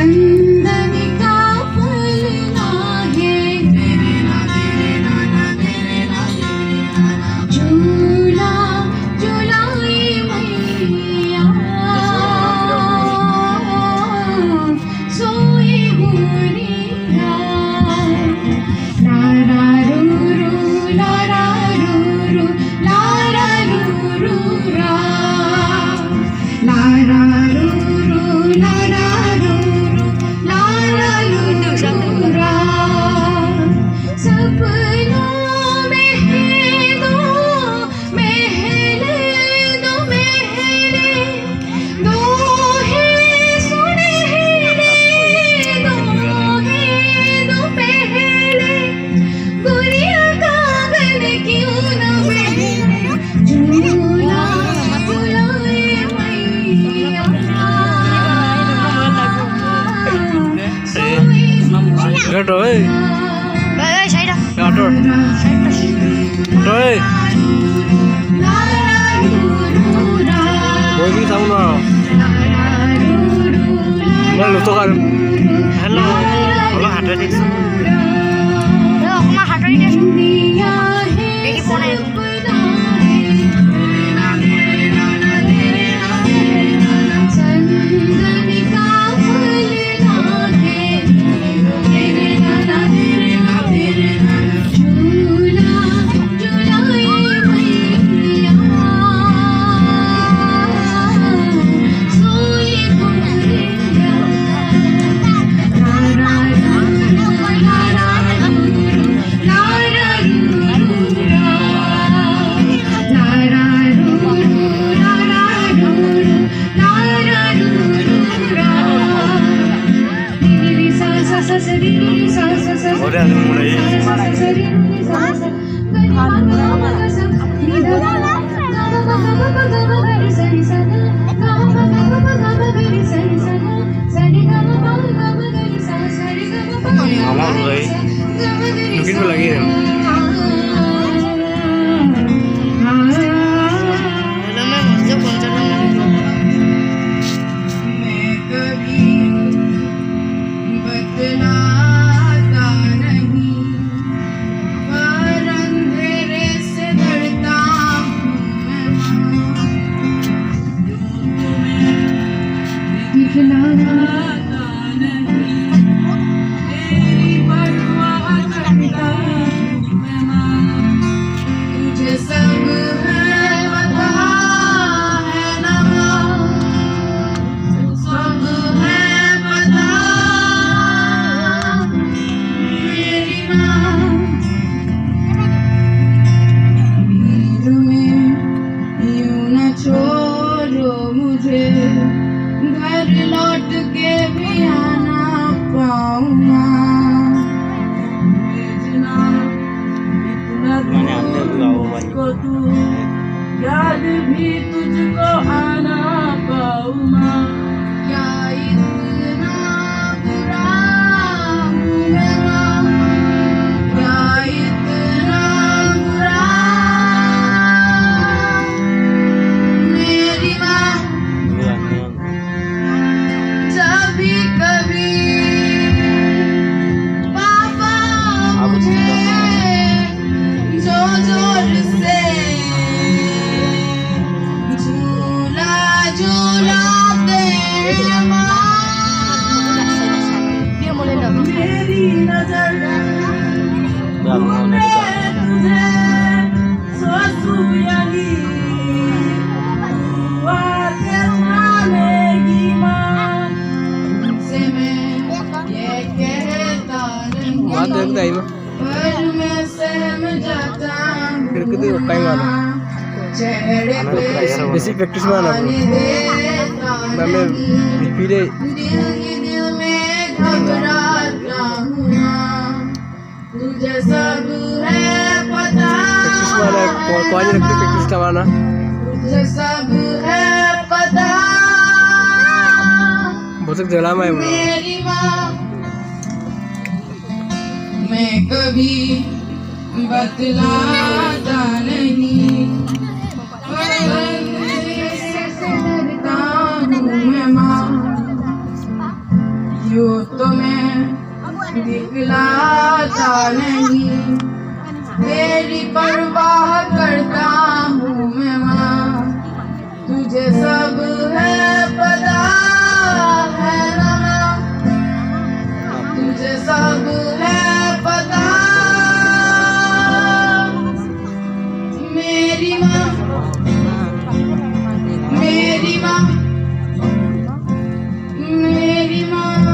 चंदन का फलना है झूला झूलाई मैया सोई हुरिया लारा रू रू लारा रू रू लारा रू रू रा लारा रू रू लारा रू रू लारा रू रू रा सपनों में है दो महल दो है सुनहरे दो पहले गुड़िया कागन क्यों न बहे झूला झूलाए मैया सोई Gato, eh? Saya dah. Gato, eh? Boy, bisa mana? Mana lu tukar? Hello, kalau ada di sini. Yo, aku mah hari ini. Lagi phone aja. चंदन का फलना है झूला झूलाई मैया सोई हुरिया लारा रू रू लारा रू रू लारा रू रू रा लारा रू रू लारा रू रू लारा रू रू रा री सा सा सा सा री सा सा सा Udah mulai. Lama mulai. Mungkin lagi ya. तुझे सब है पता है ना सब है पता मेरी माँ भीड़ में यूं न छोड़ो मुझे घर लौट के भी आना पाऊंगा भेजना इतना मुझको तू याद भी तुझको आना पाऊंगा क्या इतना बुरा हूँ मैं माँ क्या इतना बुरा मेरी माँ कभी कभी पापा मुझे जोर जोर से झूला झूलाते हैं माँ मेरी नजर तुझे सोचू यही आके थामेगी माँ से मैं ये कहता Ba't नहीं tayo ba? पर मैं सहम जाता हूँ Pero kita yung kaya nga. चेहरे पे Basic practice mo na. आने देता Mami, नहीं pili. दिल में घबराता हूँ माँ तुझे सब है पता Practice mo na. Kung ano yung practice naman na. तुझे सब है पता Busog jala mo yung मेरी माँ मैं कभी बतलाता नहीं डरता हूँ मैं माँ यूँ दिखलाता नहीं, तेरी परवाह करता हूँ मैं माँ, तुझे सब है पता है ना माँ, तुझे सब है पता। मेरी माँ, मेरी माँ, मेरी माँ।